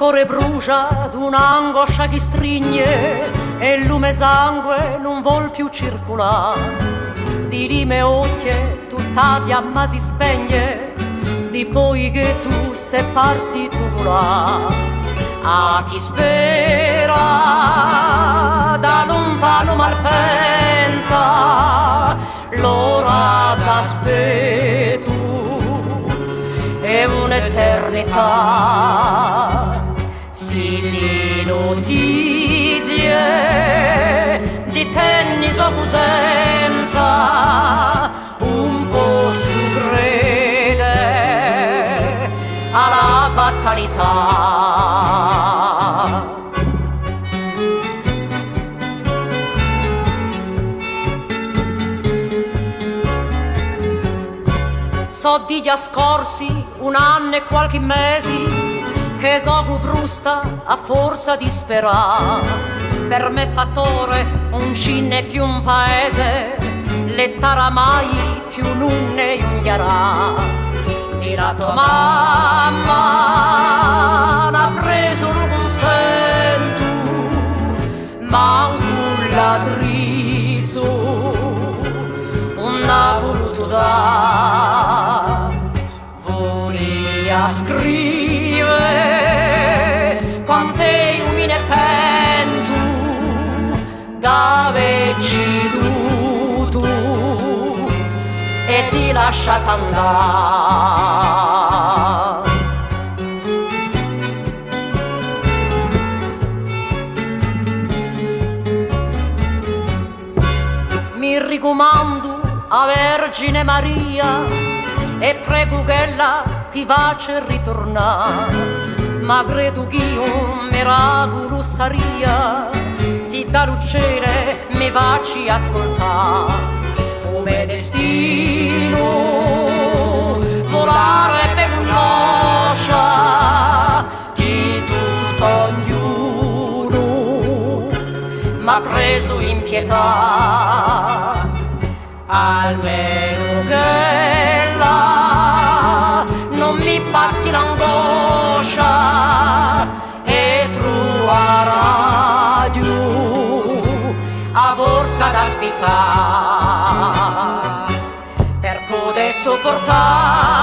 core brucia d'un'angoscia che strigne e il lume sangue non vuol più circolare. Di rime occhie tuttavia ma si spegne, di poi che tu sei partito a chi spera da lontano malpensa l'ora d'aspetto è un'eternità. Sì, di notizie di tennis o pusenza un po' su crede alla fatalità. So di già scorsi un anno e qualche mesi che so frusta a forza di sperare. Per me fattore un cinne più un paese, lettara mai più non ne inghiarà. Tirato mamma n'ha preso un consento, ma un ladrizzo non ha voluto dare. Volia scrivere quante io me ne pento d'aveci tu e ti lasciata andare. Mi ricomando a Vergine Maria e prego che ella ti faccia ritornare. Ma credo che un miracolo saria si da lucere mi facci ascoltare. Come destino volare per conoscere di tutto ognuno m'ha preso in pietà. Almeno che là non mi passi l'angoscia e trovare Dio a forza d'aspettare per poter sopportare